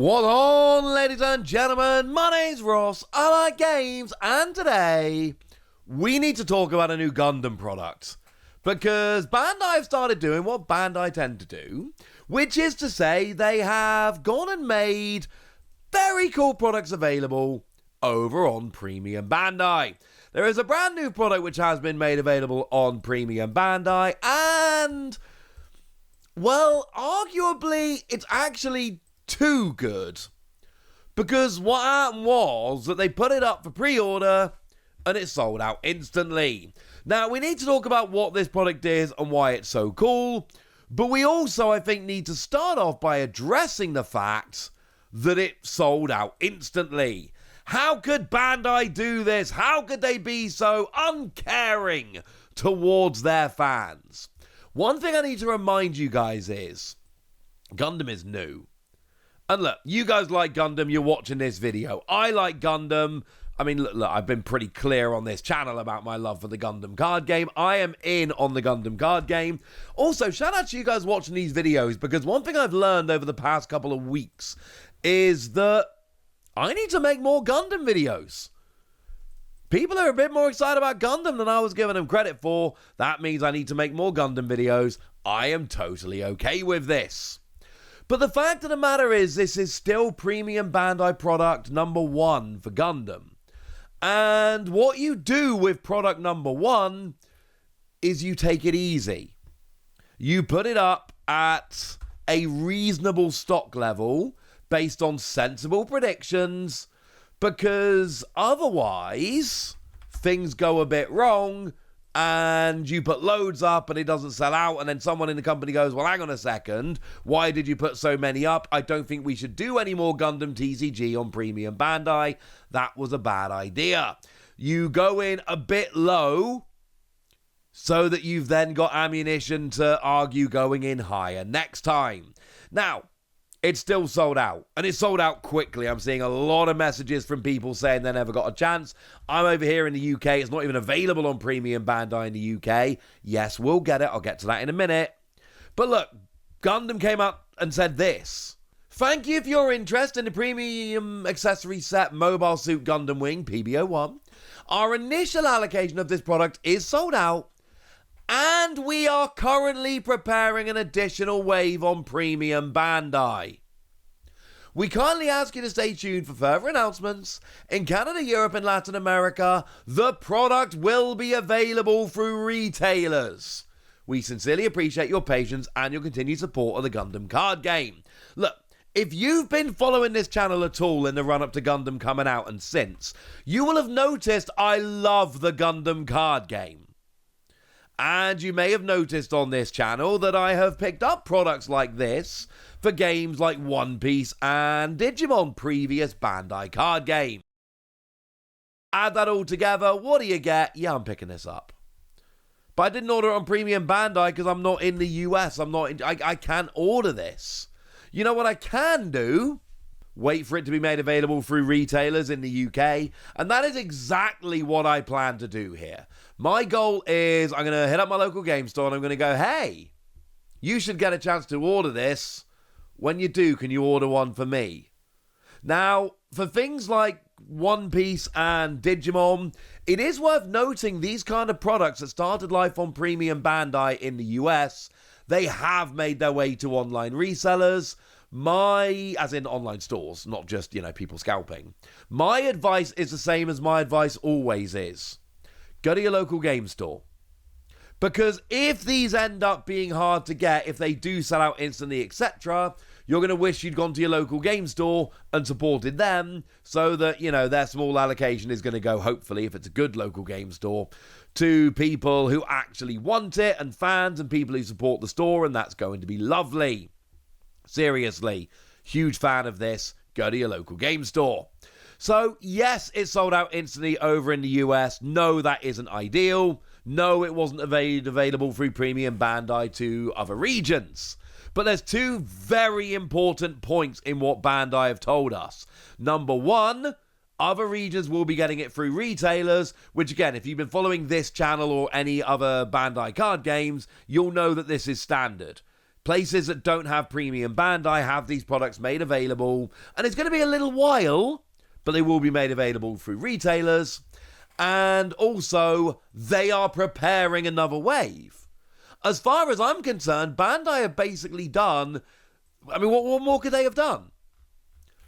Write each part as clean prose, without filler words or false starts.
What on, ladies and gentlemen? My name's Ross, I like games, and today we need to talk about a new Gundam product. Because Bandai have started doing what Bandai tend to do, which is to say they have gone and made very cool products available over on Premium Bandai. There is a brand new product which has been made available on Premium Bandai, and, well, arguably it's actually too good. Because what happened was that they put it up for pre-order and it sold out instantly. Now, we need to talk about what this product is and why it's so cool, but we also, I think, need to start off by addressing the fact that it sold out instantly. How could Bandai do this? How could they be so uncaring towards their fans? One thing I need to remind you guys is, Gundam is new. And look, you guys like Gundam, you're watching this video. I like Gundam. I mean, look, I've been pretty clear on this channel about my love for the Gundam Card Game. I am in on the Gundam Card Game. Also, shout out to you guys watching these videos, because one thing I've learned over the past couple of weeks is that I need to make more Gundam videos. People are a bit more excited about Gundam than I was giving them credit for. That means I need to make more Gundam videos. I am totally okay with this. But the fact of the matter is, this is still Premium Bandai product number 1 for Gundam. And what you do with product number 1 is you take it easy. You put it up at a reasonable stock level based on sensible predictions, because otherwise things go a bit wrong and you put loads up and it doesn't sell out, and then someone in the company goes, well, hang on a second, why did you put so many up? I don't think we should do any more Gundam TCG on Premium Bandai. That was a bad idea. You go in a bit low so that you've then got ammunition to argue going in higher next time. Now, it's still sold out, and it's sold out quickly. I'm seeing a lot of messages from people saying they never got a chance. I'm over here in the UK. It's not even available on Premium Bandai in the UK. Yes, we'll get it. I'll get to that in a minute. But look, Gundam came out and said this. Thank you for your interest in the premium accessory set Mobile Suit Gundam Wing PB01. Our initial allocation of this product is sold out, and we are currently preparing an additional wave on Premium Bandai. We kindly ask you to stay tuned for further announcements. In Canada, Europe, and Latin America, the product will be available through retailers. We sincerely appreciate your patience and your continued support of the Gundam Card Game. Look, if you've been following this channel at all in the run-up to Gundam coming out and since, you will have noticed I love the Gundam Card Game. And you may have noticed on this channel that I have picked up products like this for games like One Piece and Digimon, previous Bandai card game. Add that all together, what do you get? Yeah, I'm picking this up. But I didn't order it on Premium Bandai because I'm not in the US. I can't order this. You know what I can do? Wait for it to be made available through retailers in the UK, and that is exactly what I plan to do here. My goal is I'm going to hit up my local game store and I'm going to go, hey, you should get a chance to order this. When you do, can you order one for me? Now, for things like One Piece and Digimon, it is worth noting these kind of products that started life on Premium Bandai in the US, they have made their way to online resellers. As in online stores, not just, people scalping. My advice is the same as my advice always is. Go to your local game store. Because if these end up being hard to get, if they do sell out instantly, etc., you're going to wish you'd gone to your local game store and supported them so that, their small allocation is going to go, hopefully, if it's a good local game store, to people who actually want it and fans and people who support the store, and that's going to be lovely. Seriously, huge fan of this. Go to your local game store. So, yes, it sold out instantly over in the US. No, that isn't ideal. No, it wasn't available through Premium Bandai to other regions. But there's two very important points in what Bandai have told us. Number one, other regions will be getting it through retailers, which again, if you've been following this channel or any other Bandai card games, you'll know that this is standard. Places that don't have premium Bandai have these products made available, and it's going to be a little while, but they will be made available through retailers. And also, they are preparing another wave. As far as I'm concerned, Bandai have basically done... I mean, what more could they have done?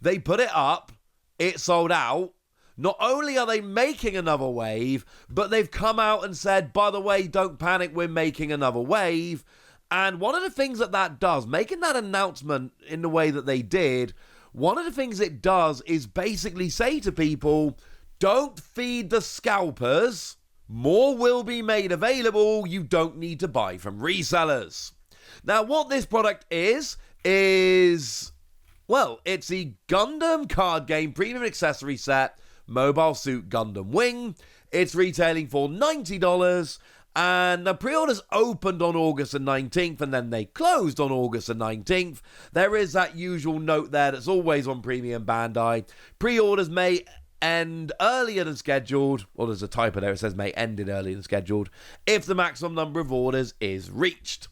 They put it up, it sold out. Not only are they making another wave, but they've come out and said, by the way, don't panic, we're making another wave. And one of the things that does, making that announcement in the way that they did, one of the things it does is basically say to people, don't feed the scalpers. More will be made available. You don't need to buy from resellers. Now, what this product is, well, it's the Gundam Card Game Premium Accessory Set, Mobile Suit Gundam Wing. It's retailing for $90. And the pre-orders opened on August the 19th, and then they closed on August the 19th. There is that usual note there that's always on Premium Bandai. Pre-orders may end earlier than scheduled, or there's a typo there, it says may end earlier than scheduled, if the maximum number of orders is reached.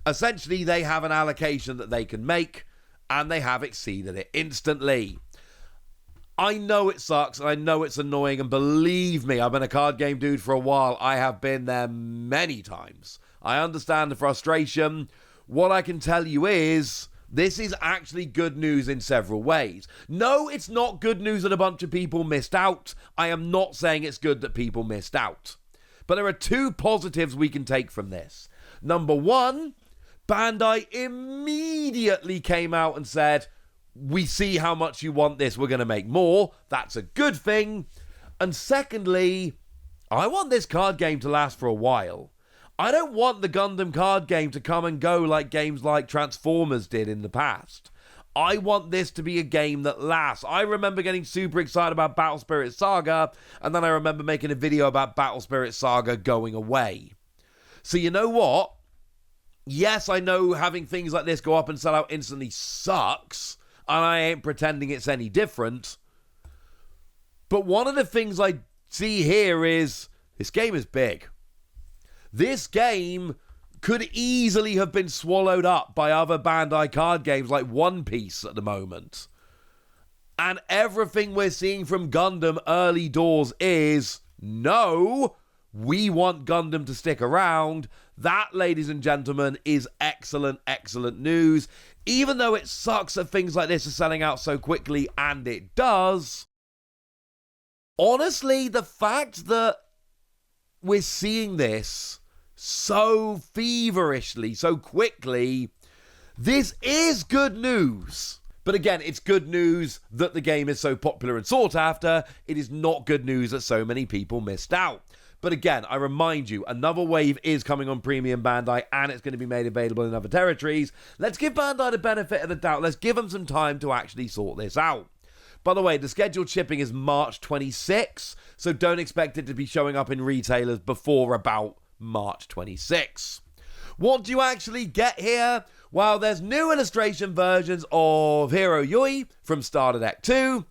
Essentially, they have an allocation that they can make, and they have exceeded it instantly. I know it sucks, and I know it's annoying, and believe me, I've been a card game dude for a while. I have been there many times. I understand the frustration. What I can tell you is, this is actually good news in several ways. No, it's not good news that a bunch of people missed out. I am not saying it's good that people missed out. But there are two positives we can take from this. Number one, Bandai immediately came out and said, we see how much you want this, we're going to make more. That's a good thing. And secondly, I want this card game to last for a while. I don't want the Gundam card game to come and go like games like Transformers did in the past. I want this to be a game that lasts. I remember getting super excited about Battle Spirit Saga, and then I remember making a video about Battle Spirit Saga going away. So you know what? Yes, I know having things like this go up and sell out instantly sucks, and I ain't pretending it's any different. But one of the things I see here is, this game is big. This game could easily have been swallowed up by other Bandai card games like One Piece at the moment. And everything we're seeing from Gundam early doors is, no, we want Gundam to stick around. That, ladies and gentlemen, is excellent, excellent news. Even though it sucks that things like this are selling out so quickly, and it does, honestly, the fact that we're seeing this so feverishly, so quickly, this is good news. But again, it's good news that the game is so popular and sought after. It is not good news that so many people missed out. But again, I remind you, another wave is coming on Premium Bandai, and it's going to be made available in other territories. Let's give Bandai the benefit of the doubt. Let's give them some time to actually sort this out. By the way, the scheduled shipping is March 26, so don't expect it to be showing up in retailers before about March 26. What do you actually get here? Well, there's new illustration versions of Hero Yui from Starter Deck 2,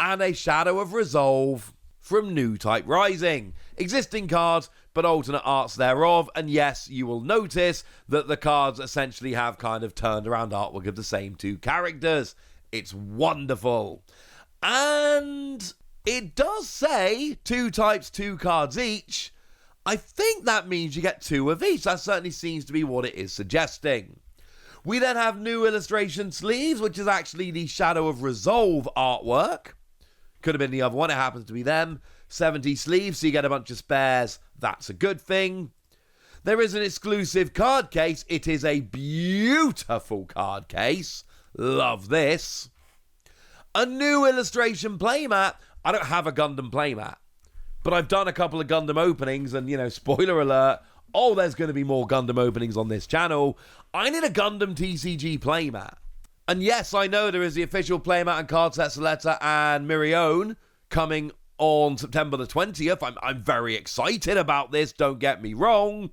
and a Shadow of Resolve from New Type Rising. Existing cards, but alternate arts thereof. And yes, you will notice that the cards essentially have kind of turned around artwork of the same two characters. It's wonderful. And it does say 2 types, 2 cards each. I think that means you get 2 of each. That certainly seems to be what it is suggesting. We then have new illustration sleeves, which is actually the Shadow of Resolve artwork. Could have been the other one. It happens to be them. 70 sleeves, so you get a bunch of spares. That's a good thing. There is an exclusive card case. It is a beautiful card case. Love this. A new illustration playmat. I don't have a Gundam playmat, but I've done a couple of Gundam openings, and, you know, spoiler alert, oh, there's going to be more Gundam openings on this channel. I need a Gundam TCG playmat. And yes, I know there is the official playmat and card set Soletta and Mirione coming on September the 20th. I'm very excited about this, don't get me wrong.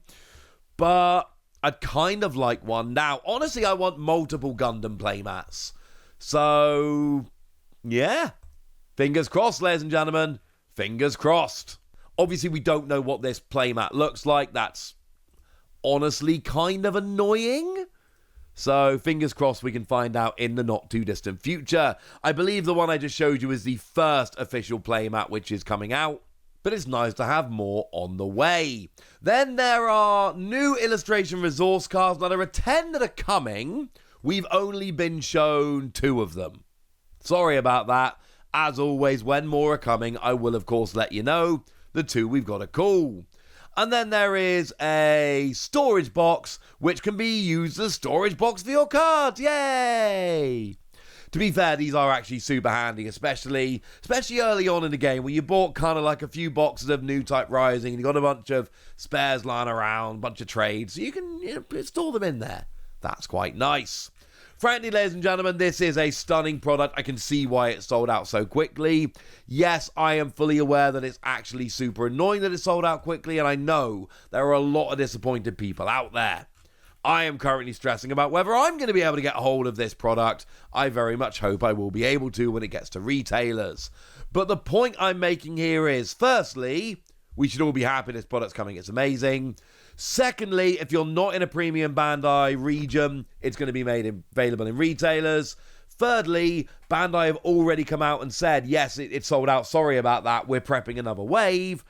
But I'd kind of like one. Now, honestly, I want multiple Gundam playmats. So, yeah. Fingers crossed, ladies and gentlemen. Fingers crossed. Obviously, we don't know what this playmat looks like. That's honestly kind of annoying. So fingers crossed we can find out in the not too distant future. I believe the one I just showed you is the first official playmat which is coming out, but it's nice to have more on the way. Then there are new illustration resource cards. Now there are 10 that are coming. We've only been shown 2 of them. Sorry about that. As always, when more are coming, I will of course let you know. The 2 we've got to call. And then there is a storage box, which can be used as a storage box for your cards. Yay! To be fair, these are actually super handy, especially early on in the game, where you bought kind of like a few boxes of new type Rising, and you got a bunch of spares lying around, a bunch of trades, so you can store them in there. That's quite nice. Frankly, ladies and gentlemen, this is a stunning product. I can see why it sold out so quickly. Yes, I am fully aware that it's actually super annoying that it sold out quickly, and I know there are a lot of disappointed people out there. I am currently stressing about whether I'm going to be able to get a hold of this product. I very much hope I will be able to when it gets to retailers. But the point I'm making here is, firstly, we should all be happy this product's coming. It's amazing. Secondly, if you're not in a premium Bandai region, it's going to be available in retailers. Thirdly, Bandai have already come out and said, yes, it sold out. Sorry about that. We're prepping another wave.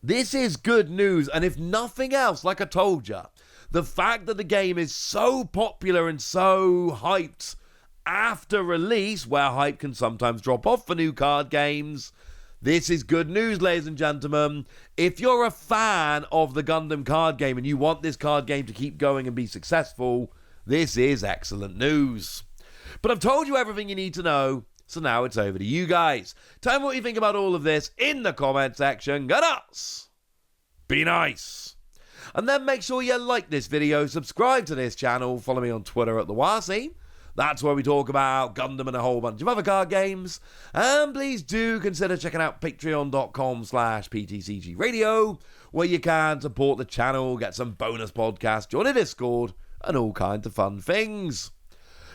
This is good news. And if nothing else, like I told you, the fact that the game is so popular and so hyped after release, where hype can sometimes drop off for new card games, this is good news, ladies and gentlemen. If you're a fan of the Gundam Card Game and you want this card game to keep going and be successful, this is excellent news. But I've told you everything you need to know, so now it's over to you guys. Tell me what you think about all of this in the comment section. Go nuts! Be nice! And then make sure you like this video, subscribe to this channel, follow me on Twitter at the Wasi. That's where we talk about Gundam and a whole bunch of other card games. And please do consider checking out patreon.com/PTCG Radio, where you can support the channel, get some bonus podcasts, join a Discord, and all kinds of fun things.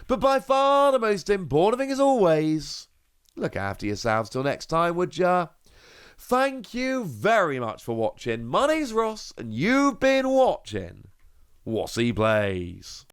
But by far the most important thing, as always, look after yourselves till next time, would ya? Thank you very much for watching. My name's Ross, and you've been watching Wasi Plays.